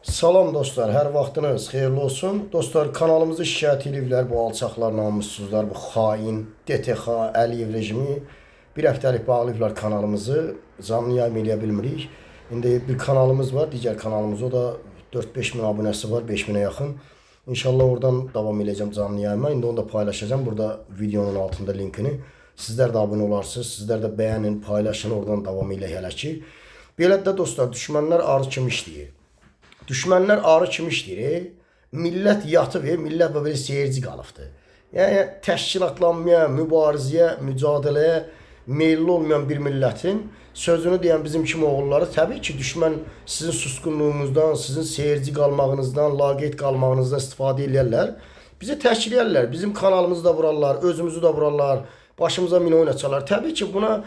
Salam dostlar, hər vaxtınız xeyirli olsun. Dostlar, kanalımızı şikayət ediblər bu alçaqlar, namussuzlar, bu xain, DTX, Əliyev rejimi. Bir həftəlik bağlayıblar kanalımızı, canlı yayım eləyə bilmirik. İndi bir kanalımız var, digər kanalımız, o da 4-5 min abunəsi var, 5 minə yaxın. İnşallah oradan davam edəcəm canlı yayıma. İndi onu da paylaşacağım, burada videonun altında linkini. Sizlər də abunə olarsınız, sizlər də bəyənin, paylaşın, oradan davam eləyək hələ ki. Belə də dostlar, düşmənlər arı kimi işləyir. Düşmənlər arı kimi işləyir. Millət yatıb, millət belə seyirci qalıbdır. Yəni təşkilatlanmaya, mübarizəyə, mücadiləyə meyilli olmayan bir millətin sözünü deyən bizim kimi oğulları təbii ki, düşmən sizin susqunluğunuzdan, sizin seyirci qalmağınızdan, laqeyd qalmağınızdan istifadə edirlər. Bizə təşkil edirlər. Bizim kanalımızı da vurarlar, özümüzü də vurarlar, başımıza min oyun açarlar. Təbii ki, buna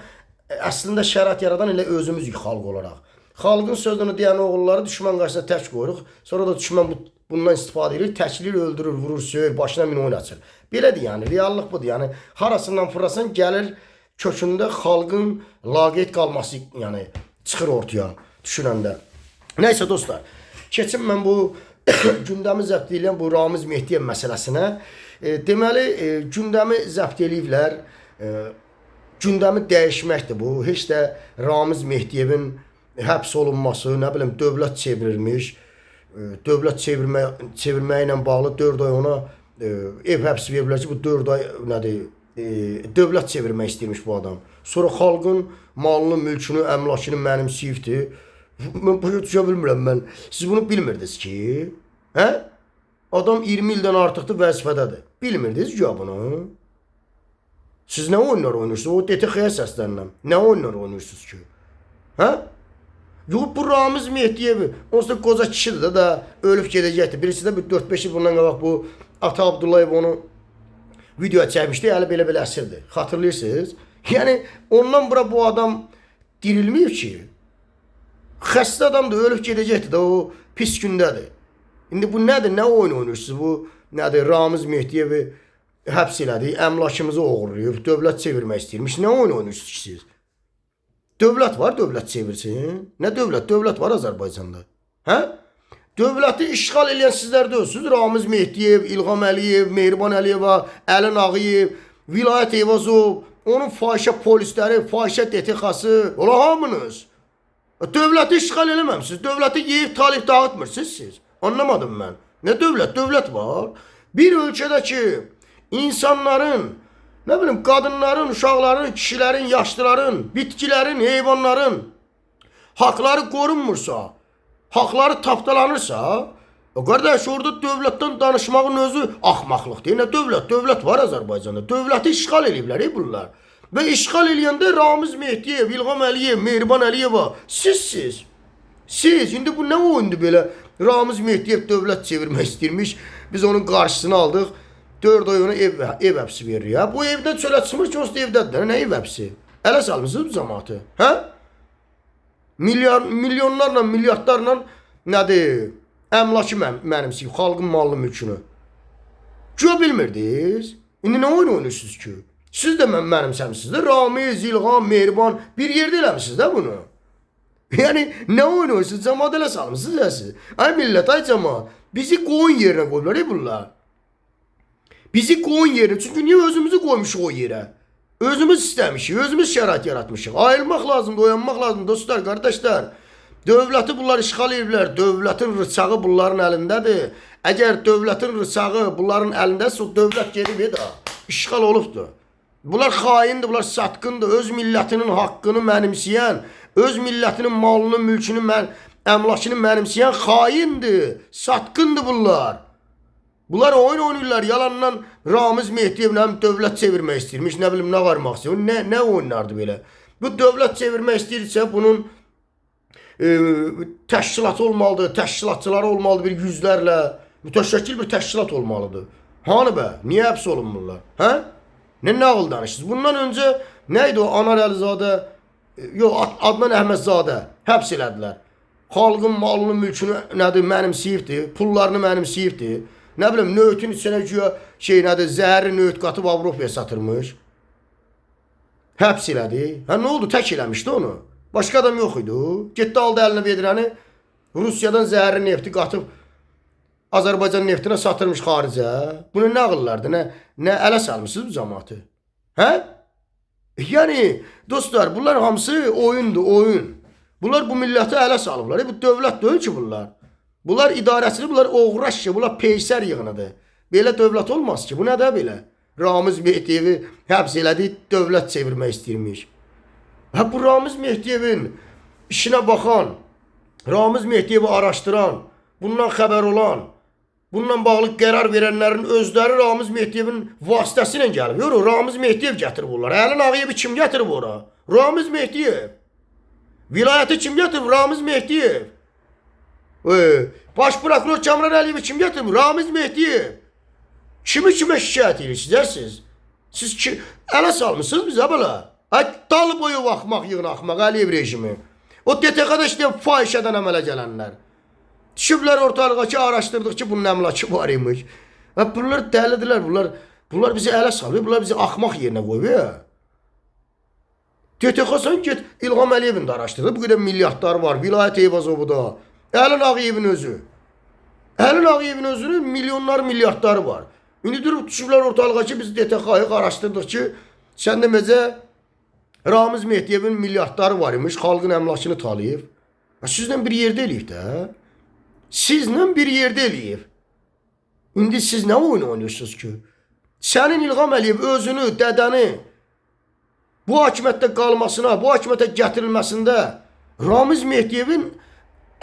əslində şərait yaradan elə özümüzük xalq olaraq. Xalqın sözünü deyən oğulları düşmən qarşısına tək qoyuruq. Sonra da düşmən bundan istifadə edir, təklir, öldürür, vurur, söyür, başına min oyun açır. Belədir yəni, reallıq budur. Yəni harasından fırlasan gəlir kökündə xalqın laqeyd qalması yəni çıxır ortaya düşünəndə. Nəysə dostlar, keçim mən bu gündəmi zəbt edən bu Ramiz Mehdiyev məsələsinə. Deməli, gündəmi zəbt eləyiblər. Gündəmi dəyişməkdir bu. Heç də Ramiz Mehdiyevin həbs olunması, nə bilim, dövlət çevrilmiş, dövlət çevirməyi ilə bağlı 4 ay ona ev həbsi veriblər ki, bu 4 ay nədir, dövlət çevirmək istəyirmiş bu adam. Sonra xalqın malını, mülkünü, əmlakını mənimsəyibdir. Mən başa düşə bilmirəm mən. Siz bunu bilmirdiniz ki? Hə? Adam 20 ildən artıqdır vəzifədədir. Bilmirdiniz ki bunu? Siz nə oyunlar oynuyorsunuz? O DTX-yə səslənirəm. Nə oyunlar oynuyorsunuz ki? Hə? Yox, bu Ramiz Mehdiyevi, onsuz da qoca kişidir də ölüb gedəcəkdir. Birisi də 4-5 il bundan qabaq bu Ata Abdullayev onu videoya çəkmişdi, əli belə əsirdi. Xatırlayırsınız? Yəni, ondan bura bu adam dirilməyib ki, xəstə adamdır, ölüb gedəcəkdir də, o pis gündədir. İndi bu nədir, nə oyun oynuyorsunuz? Bu nədir, Ramiz Mehdiyevi həbs elədi, əmlakımızı oğurlayıb, dövlət çevirmək istəyirmiş. Nə oyun oynuyorsunuz ki siz? Dövlət var, dövlət çevirsin. Nə dövlət? Dövlət var Azərbaycanda. Hə? Dövləti işğal edən sizlər deyilsiniz. Ramiz Mehdiyev, İlham Əliyev, Mehriban Əliyeva, Əlin Ağıyev, Vilayət Eyvazov, onun fahişə polisləri, fahişə DTX-ası, ola hamınız. Dövləti işğal eləməmsiniz. Dövləti yeyib talib dağıtmırsınız siz. Anlamadım mən. Nə dövlət? Dövlət var. Bir ölkədə ki, insanların, nə bilim, qadınların, uşaqların, kişilərin, yaşlıların, bitkilərin, heyvanların haqları qorunmursa, haqları tapdalanırsa, o qardaş, orada dövlətdən danışmağın özü axmaqlıqdır. Nə dövlət? Dövlət var Azərbaycanda. Dövləti işğal eləyiblər, bunlar. Və işğal eləyəndə Ramiz Mehdiyev, İlham Əliyev, Mehriban Əliyeva, sizsiz. Siz, indi bu nə oyundur belə? Ramiz Mehdiyev dövlət çevirmək istəyirmiş, biz onun qarşısını aldıq. 4 ay ona ev həbsi verir ya. Bu evdən çölə çıxmır ki, onsuz da evdədir. Nə ev həbsi? Ələ salmışsınız bu cəmaatı. Hə? Milyonlarla, milyardlarla nədir? Əmlakı mənimsiyib, xalqın malını, mülkünü. Güya bilmirdiniz? İndi nə oyun oynuyorsunuz ki? Siz də mənimsəmişsiniz də. Ramiz, İlham, Mehriban bir yerdə eləmişsiniz də bunu. Yəni nə oyun oynuyorsunuz? Cəmaat ələ salmışsınız ya siz. Ay millət, ay cəmaat. Bizi qoyun yerinə qoyublar bunlar. Bizi qoyun yerinə. Çünki niyə özümüzü qoymuşuq o yerə? Özümüz istəmişik, özümüz şərait yaratmışıq. Ayrılmaq lazımdır, oyanmaq lazımdır dostlar, qardaşlar. Dövləti bunlar işğal ediblər. Dövlətin rıçağı bunların əlindədir. Əgər dövlətin rıçağı bunların əlindəsə, o dövlət gedib işğal olubdur. Bunlar xaindir, bunlar satqındır. Öz millətinin haqqını mənimsəyən, öz millətinin malını, mülkünü, əmlakını mənimsəyən xaindir, satqındır bunlar. Bunlar oyun oynayırlar, yalandan Ramiz Mehdiyev dövlət çevirmək istəyirmiş, nə bilim, nə varmaq istəyir, nə oyunlardır belə. Bu dövlət çevirmək istəyirsə, bunun təşkilatı olmalıdır, təşkilatçıları olmalıdır, bir yüzlərlə, mütəşəkkil bir təşkilat olmalıdır. Hanı bə, niyə həbs olunmurlar? Hə? Nə ağıl danışırsınız? Bundan öncə nə idi o, Anar Əlizadə, yox, Adnan Əhmədzadə həbs elədilər. Xalqın malını, mülkünü nədir, mənimsəyibdir, pullarını mənimsəyibdir. Nə bilim, nöğütün içinə güya nədir, zəhəri nöğüt qatıb Avropaya satırmış. Həbs elədi. Hə, nə oldu? Tək eləmişdi onu. Başqa adam yox idi. Getdi, aldı əlinə vedirəni, Rusiyadan zəhərli nefti qatıb Azərbaycan neftinə satırmış xaricə. Bunu nə ağıllardır, nə ələ salmışsınız bu cəmaatı? Hə? Yəni dostlar, bunlar hamısı oyundur, oyun. Bunlar bu milləti ələ salıblar. Bu dövlət deyil ki bunlar. Bunlar idarəçidir, bunlar oğraş ki, bunlar peysər yığınıdır. Belə dövlət olmaz ki. Bu nədir belə? Ramiz Mehdiyevi həbs elədi, dövlət çevirmək istəyirmiş. Hə, bu Ramiz Mehdiyevin işinə baxan, Ramiz Mehdiyevi araşdıran, bundan xəbər olan, bununla bağlı qərar verənlərin özləri Ramiz Mehdiyevin vasitəsilə gəlib. Yox, Ramiz Mehdiyev gətirib onları. Əlin Ağayevi kim gətirib ora? Ramiz Mehdiyev. Vilayəti kim gətirib? Ramiz Mehdiyev. Baş prokuror Kamran Əliyevi kim gətirib? Ramiz Mehdiyev. Kimi kimə şikayət edirsiniz? Siz ki, ələ salmışsınız bizə belə. Dal boyu axmaq yığın axmaq Əliyev rejimi. O DTK-da işləyən fahişədən əmələ gələnlər. Düşüblər ortalığa ki, araşdırdıq ki, bunun əmlakı var imiş. Bunlar dəlidirlər, bunlar bizi ələ salıyor, bunlar bizi axmaq yerinə qoyuyor. DTK sən get, İlham Əliyevin də araşdırdı, bu qədər milyardlar var, Vilayət Eyvazovu da, Əlin Ağayevin özü. Əlin Ağayevin özünün milyardları var. İndi durub düşüblər ortalığa ki, biz DTK-yı araşdırdıq ki, sən deməcə Ramiz Mehdiyevin milyardları var imiş, xalqın əmlakını talayıb. Sizlə bir yerdə eləyib də. Sizlə bir yerdə eləyib. İndi siz nə oyun oynuyorsunuz ki? Sənin İlham Əliyev özünü, dədəni bu hakimiyyətdə qalmasına, bu hakimiyyətə gətirilməsində Ramiz Mehdiyevin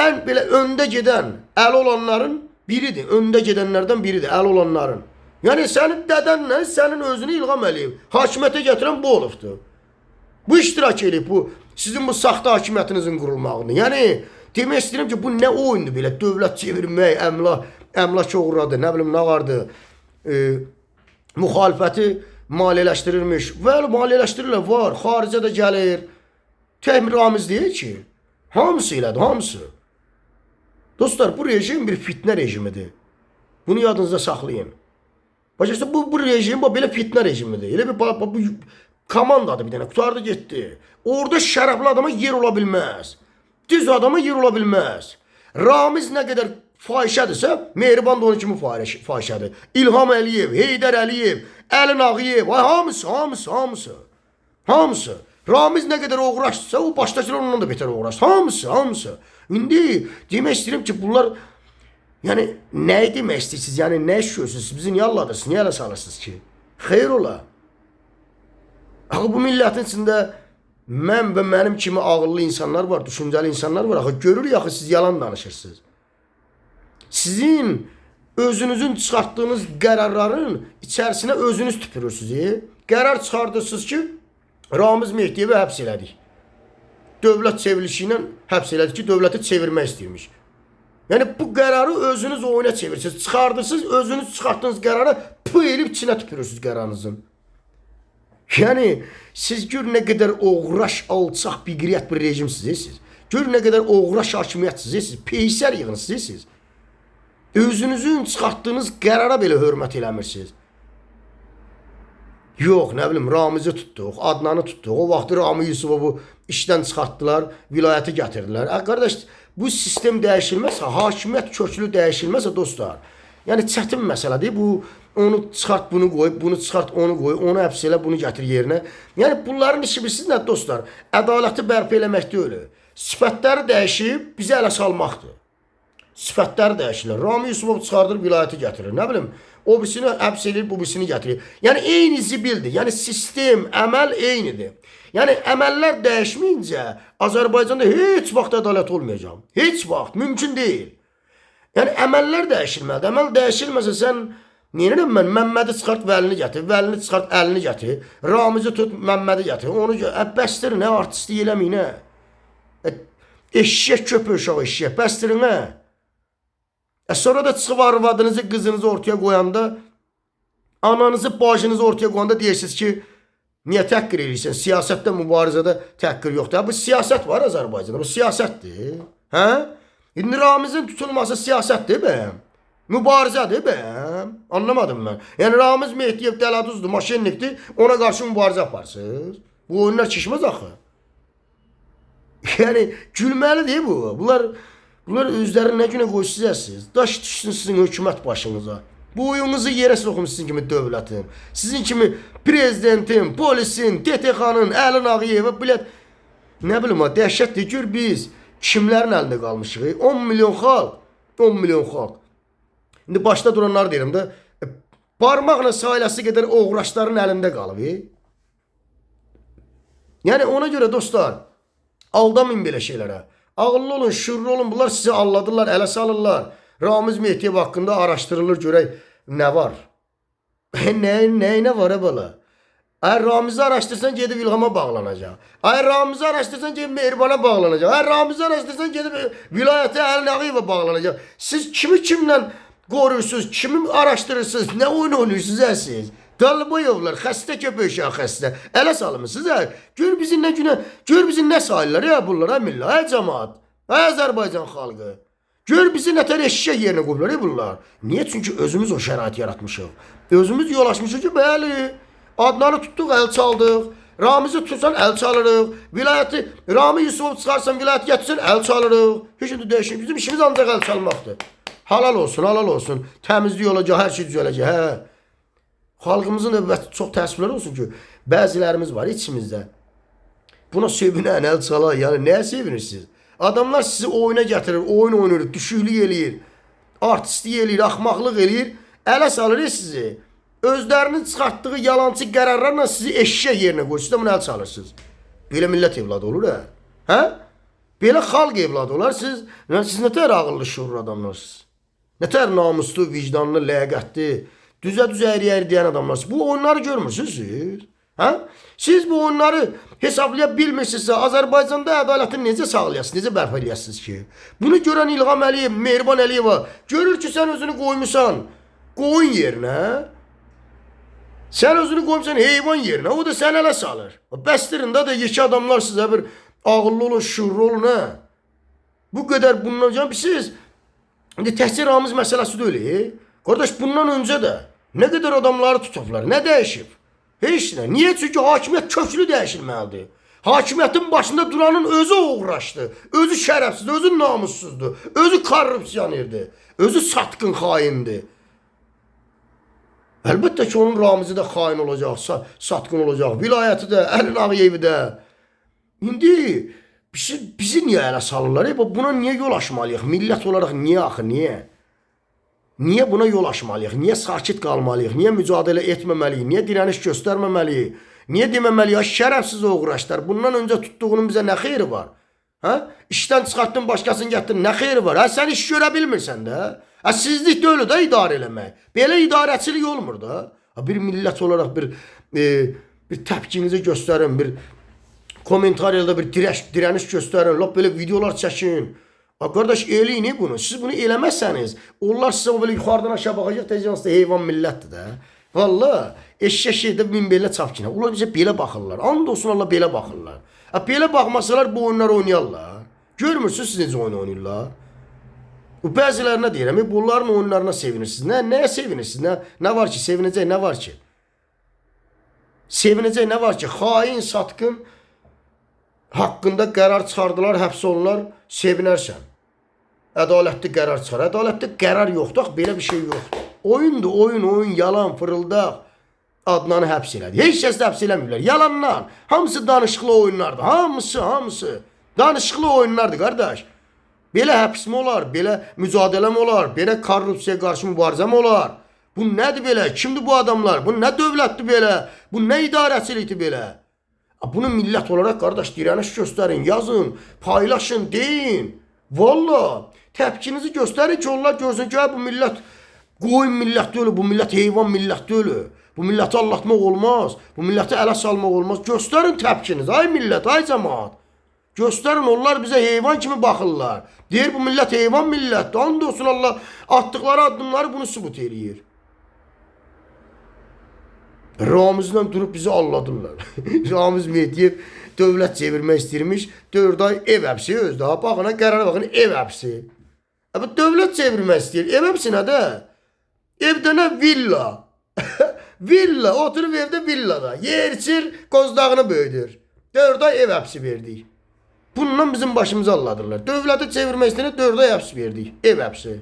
ən belə öndə gedən, əl olanların biridir. Öndə gedənlərdən biridir, əl olanların. Yəni sənin dədənlə, sənin özünü İlham Əliyev hakimiyyətə gətirən bu olubdur. Bu iştirak edib, bu sizin bu saxta hakimiyyətinizin qurulmağını. Yəni demək istəyirəm ki, bu nə oyundur belə? Dövlət çevirmək, əmlak oğurladı, nə bilim nə vardı? Müxalifəti maliyyələşdirilmiş. Bəli, maliyyələşdirirlər, var. Xaricə də gəlir. Tək Ramiz deyil ki. Hamısı elədir, hamısı. Dostlar, bu rejim bir fitnə rejimidir. Bunu yadınızda saxlayın. Başa bu rejim belə fitnə rejimidir. Elə bir komandadır bir dənə. Qutardı getdi. Orada şərəfli adama yer ola bilməz. Düz adama yer ola bilməz. Ramiz nə qədər fahişədirsə, Mehriban da onun kimi fahişədir. İlham Əliyev, Heydər Əliyev, Əlin Ağayev, hamısı. Ramiz nə qədər uğraşdırsa, o başdakılar ondan da betər uğraşdı. Hamısı. İndi demək istəyirəm ki, bunlar yəni nə demək istəyirsiniz? Yəni nə işləyirsiniz? Bizi niyə alladırsınız? Niyə ələ salırsınız ki? Xeyr ola. Axı bu millətin içində mən və mənim kimi ağıllı insanlar var, düşüncəli insanlar var. Axı görürük, axı siz yalan danışırsınız. Sizin özünüzün çıxartdığınız qərarların içərisinə özünüz tüpürürsünüz. Qərar çıxardırsınız ki, Ramiz Mehdiyevi həbs elədik. Dövlət çevrilişi ilə həbs elədik ki, dövləti çevirmək istəyirmiş. Yəni bu qərarı özünüz oyuna çevirirsiniz. Çıxardırsınız, özünüz çıxartdığınız qərara pı elib içinə tüpürürsünüz qərarınızın. Yəni siz gör nə qədər oğraş, alçaq, biqriyyət bir rejimsiniz. Gör nə qədər oğraş hakimiyyətsiniz. Peysər yığınsınız. Özünüzün çıxartdığınız qərara belə hörmət eləmirsiniz. Yox, nə bilim, Ramizi tutduq, Adnanı tutduq. O vaxtı Rami Yusufovu işdən çıxartdılar, vilayəti gətirdilər. Qardaş, bu sistem dəyişilməzsə, hakimiyyət köklü dəyişilməzsə dostlar, yəni çətin məsələdir. Bu onu çıxart, bunu qoy, bunu çıxart, onu qoy, onu həbs elə, bunu gətir yerinə. Yəni bunların işi bilirsiniz nə dostlar? Ədaləti bərpa eləmək deyil. Sifətləri dəyişib bizi ələ salmaqdır. Sifətləri dəyişirlər. Rami Yusufov çıxardır, vilayəti gətirir. Nə bilim, o birisini həbs edir, bu birisini gətirir. Yəni eyni zibildir. Yəni sistem, əməl eynidir. Yəni əməllər dəyişməyincə Azərbaycanda heç vaxt ədalət olmayacaq. Heç vaxt, mümkün deyil. Yəni əməllər dəyişilməlidir. Əməl dəyişilməsə sən neyinirəm mən? Məmmədi çıxart, Vəlini gətir. Vəlini çıxart, Əlini gətir. Ramizi tut, Məmmədi gətir. Onu bəsdir, nə artistlik eləməyin, nə? Eşşək köpü uşaq eşşək, bəsdirin, nə? Sonra da çıxıb arvadınızı, qızınızı ortaya qoyanda, ananızı, bacınızı ortaya qoyanda deyirsiniz ki, niyə təhqir edirsən? Siyasətdə, mübarizədə təhqir yoxdur. Bu siyasət var Azərbaycanda, bu siyasətdir. Hə? İndi Ramizin tutulması siyasətdir bəyəm. Mübarizədir bəyəm. Anlamadım mən. Yəni Ramiz Mehdiyev dələduzdur, maşenlikdir, ona qarşı mübarizə aparsınız. Bu oyunlar çişməz axı. Yəni gülməlidir bu. Bunlar Bunlar özlərini nə günə qoysursınuz? Daş düşsün sizin hökumət başınıza. Boyunuzu yerə soxum sizin kimi dövlətin. Sizin kimi prezidentin, polisin, DTX-nın, Əlin Ağayevə, bilət, nə bilim, dəhşətdir. Gör biz kimlərin əlində qalmışıq? 10 milyon xalq. 10 milyon xalq. İndi başda duranlar deyirəm də, barmaqla sayıləsi qədər oğraşların əlində qalıb. Yəni ona görə dostlar, aldamayın belə şeylərə. Ağıllı olun, şuurlu olun. Bunlar sizi alladırlar, ələ salırlar. Ramiz Mehdiyev haqqında araşdırılır, görək nə var. Nəyinə var belə? Əgər Ramizi araşdırsan gedib İlhama bağlanacaq. Əgər Ramizi araşdırsan gedib Mehribana bağlanacaq. Əgər Ramizi araşdırsan gedib vilayətə Əlin Ağayevə bağlanacaq. Siz kimi kimlə qorursunuz, kimi araşdırırsınız, nə oyun oynayırsınız siz? Dalboyovlar, xəstə köpək uşağı xəstə. Ələ salmışsınız. Gör bizi nə günə, gör bizi nə sayırlar ya bunlar, millə, cəmaat, Azərbaycan xalqı. Gör bizi nətər eşşək yerinə qoyurlar bunlar. Niyə? Çünki özümüz o şərait yaratmışıq. Özümüz yol açmışıq ki, bəli, Adnanı tutduq, əl çaldıq. Ramizi tutsan, əl çalırıq. Vilayəti, Rami Yusufov çıxarsan, vilayəti gətirsən, əl çalırıq. Heç də dəyişir. Bizim işimiz ancaq əl çalmaqdır. Halal olsun, halal olsun. Təmizlik olacaq, hər şey düzələcək. Hə. Xalqımızın da çox təəssüflər olsun ki, bəzilərimiz var içimizdə. Buna sevinən, əl çalar. Yəni, nəyə sevinirsiniz? Adamlar sizi oyuna gətirir, oyun oynayır, düşüklük eləyir, artistlik eləyir, axmaqlıq eləyir, ələ salır sizi. Özlərinin çıxartdığı yalancı qərarlarla sizi eşşək yerinə qoyur, siz də buna əl çalırsınız. Belə millət evladı olur, hə? Belə xalq evladı olar, siz nətər ağıllı, şuurlu adamlarsınız. Nətər namuslu, vicdanlı, ləyaqətli, düzə əriyə deyən adamlarsınız. Bu oyunları görmürsünüz siz. Siz bu oyunları hesablaya bilmirsinizsə, Azərbaycanda ədalətini necə sağlayasınız, necə bərpa eləyəsiniz ki? Bunu görən İlham Əliyev, Mehriban Əliyeva görür ki, sən özünü qoymusan qoyun yerinə. Sən özünü qoymusan heyvan yerinə, o da sən ələ salır. Bəstirində də yekə adamlar sizə bir ağıllı olun, şuurlu olun, hə? Bu qədər bundan can siz, indi təhsil Ramiz məsələsi də öyle. Qardaş, bundan öncə də nə qədər adamları tutublar, nə dəyişib? Heç nə. Niyə? Çünki hakimiyyət köklü dəyişilməlidir. Hakimiyyətin başında duranın özü uğraşdı, özü şərəfsizdir, özü namussuzdur, özü korrupsiyanerdir, özü satqın xaindir. Əlbəttə ki, onun Ramizi də xain olacaq, satqın olacaq, vilayəti də, Əlin Ağayevi də. İndi bizi niyə ələ salırlar? Buna niyə yol açmalıyıq? Millət olaraq niyə axı, niyə? Niyə buna yol açmalıyıq? Niyə sakit qalmalıyıq? Niyə mücadilə etməməliyik? Niyə dirəniş göstərməməliyik? Niyə deməməliyik? Şərəfsiz oğraşlar. Bundan öncə tutduğunun bizə nə xeyri var? İşdən çıxartdın, başqasını gətirdin, nə xeyri var? Sən iş görə bilmirsən də. Sizlik də öyle də idarə eləmək. Belə idarəçilik olmur da. Bir millət olaraq bir təpkinizi göstərin, bir kommentariyada bir dirəniş göstərin, lap belə videolar çəkin. Qardaş, eləyin bunu. Siz bunu eləməzsəniz, onlar sizə belə yuxarıdan aşağı baxacaq, təcənsdə heyvan millətdir də. Valla, eşşək şeydə minbeylə çapkina. Onlar bizə belə baxırlar. And olsun Allah belə baxırlar. Belə baxmasalar bu oyunları oynayarlar. Görmürsünüz siz necə oyun oynayırlar. Bəzilərinə deyirəm, bunların oyunlarına sevinirsiniz. Nəyə sevinirsiniz? Nə var ki, sevinəcək nə var ki? Sevinəcək nə var ki? Xain, satqın haqqında qərar çıxardılar, həbs olunlar, sevinərsən. Ədalətli qərar çıxar. Ədalətli qərar yoxdur, belə bir şey yoxdur. Oyundur, oyun, yalan, fırıldaq. Adnanı həbs elədi. Heç kəs də həbs eləmirlər. Yalanlar. Hamısı danışıqlı oyunlardır. Hamısı. Danışıqlı oyunlardır, qardaş. Belə həbsmi olar, belə mücadiləmi olar, belə korrupsiya qarşı mübarizəm olar. Bu nədir belə? Kimdir bu adamlar? Bu nə dövlətdir belə? Bu nə idarəçilikdir belə? Bunu millət olaraq, qardaş, dirəniş göstərin, yazın, paylaşın, deyin. Valla, təpkinizi göstərin ki, onlar görsün ki, bu millət qoyun millət deyil, bu millət heyvan millət deyil. Bu milləti allatmaq olmaz, bu milləti ələ salmaq olmaz. Göstərin təpkinizi, ay millət, ay cəmaat. Göstərin, onlar bizə heyvan kimi baxırlar. Deyir, bu millət heyvan millətdir. And olsun Allah, atdıqları addımları bunu sübut eləyir. Ramizlə durub bizi alladırlar. Ramiz Mehdiyev dövlət çevirmək istəyirmiş. 4 ay ev həbsi özdə. Baxın, qərara baxın, ev həbsi. Dövlət çevirmək istəyir. Ev həbsi nədə? Evdə nə? Villa. Villa. Oturub evdə villada. Yer içir, qozdağını böyüdür. 4 ay ev həbsi verdik. Bundan bizim başımızı alladırlar. Dövləti çevirmək istəyənə 4 ay həbs verdik. Ev həbsi.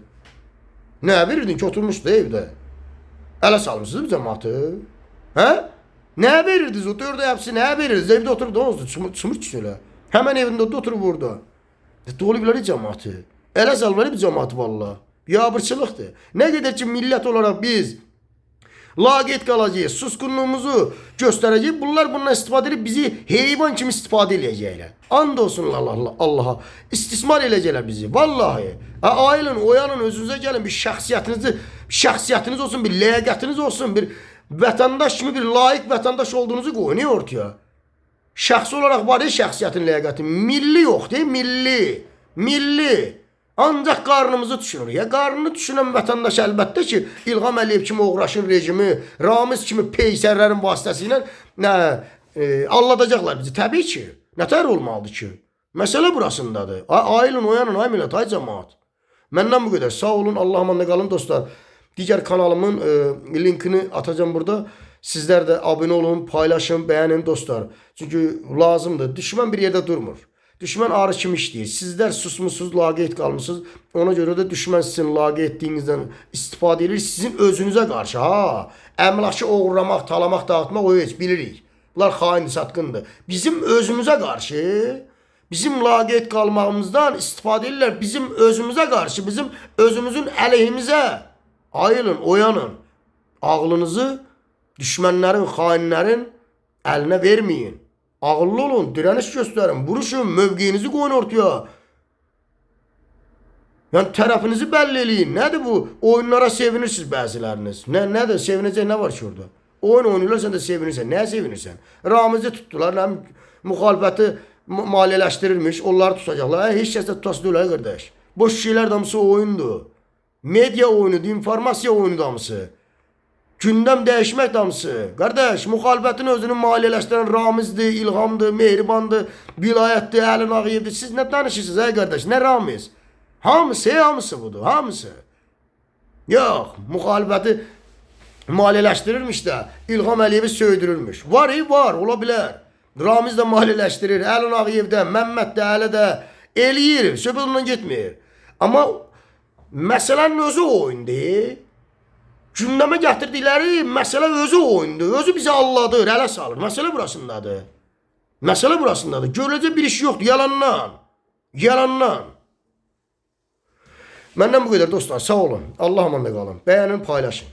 Nə verirdin ki, oturmuşdu evdə? Ələ salmışsınız bu cəmaatı? Hə? Nə verirdiniz o 4 ay həbsi? Nə verirdiniz? Evdə oturub da olsun. Çımır ki söylə. Həmən evində oturub orada. Dolibləri cəmaatı. Ələ salmalı bir cəmaatı valla. Yabırçılıqdır. Nə qədər ki millət olaraq biz laqeyd qalacağıq, susqunluğumuzu göstərəcəyik. Bunlar bundan istifadə edib bizi heyvan kimi istifadə edəcəklər. And olsun Allaha. İstismar edəcəklər bizi. Vallahi. Ayılın, oyanın, özünüzə gəlin. Bir şəxsiyyətiniz olsun, bir ləyaqətiniz olsun, bir vətəndaş kimi bir layiq vətəndaş olduğunuzu qoyun ortaya. Şəxsi olaraq var ya şəxsiyyətin ləyaqəti. Milli yox değil, milli. Milli. Ancaq qarnımızı düşünür. Ya qarnını düşünən vətəndaş əlbəttə ki, İlham Əliyev kimi Oğraşın rejimi, Ramiz kimi peysərlərin vasitəsilə alladacaqlar bizi. Təbii ki. Nətər olmalıdır ki? Məsələ burasındadır. Ayılın, oyanın, ay millət, ay cəmaat. Məndən bu qədər. Sağ olun, Allah'a əmanət qalın dostlar. Digər kanalımın linkini atacağım burada. Sizlər də abunə olun, paylaşın, bəyənin dostlar. Çünki lazımdır. Düşmən bir yerdə durmur. Düşmən arı kimi işləyir. Sizlər susmusunuz, laqeyd qalmışsınız. Ona görə də düşmən sizin laqeydliyinizdən istifadə edir. Sizin özünüzə qarşı. Əmlakı oğurlamaq, talamaq, dağıtmaq o heç bilirik. Bunlar xain, satqındır. Bizim özümüzə qarşı, bizim laqeyd qalmağımızdan istifadə edirlər. Bizim özümüzə qarşı, bizim özümüzün əleyhimizə. Ayılın, oyanın. Ağlınızı düşmənlərin, xainlərin əlinə verməyin. Ağıllı olun, direniş göstərin, vuruşun, mövqeyinizi qoyun ortaya. Yəni tərəfinizi bəlli eləyin. Nədir bu? Oyunlara sevinirsiniz bəziləriniz. Nədir? Sevinəcək nə var ki orada? Oyun oynayırlar, sən də sevinirsən. Nəyə sevinirsən? Ramizi tutdular, müxalibəti maliyyələşdirilmiş, onları tutacaqlar. Heç kəs də tutası deyil, qardaş. Boş şeylər damısı oyundur. Media oyunudur, informasiya oyunu damısı. Gündəm dəyişmək damısı. Qardaş, müxalibətin özünü maliyyələşdirən Ramizdir, İlhamdır, Mehribandır, vilayətdir, Əlin Ağayevdir. Siz nə danışırsınız, ay qardaş? Nə Ramiz? Hamısı budur, hamısı. Yox, müxalibəti maliyyələşdirirmiş də, İlham Əliyevi söydürürmüş. Var, var, ola bilər. Ramiz də maliyyələşdirir, Əlin Ağayev də, Məmməd də, Əli də eləyir, söhbət ondan getmir. Amma məsələnin özü oyundur. Gündəmə gətirdikləri məsələ özü oyundur. Özü bizi alladır, ələ salır. Məsələ burasındadır. Məsələ burasındadır. Görüləcək bir iş yoxdur. Yalandan. Yalandan. Məndən bu qədər dostlar. Sağ olun. Allah'a əmanət qalın. Bəyənin, paylaşın.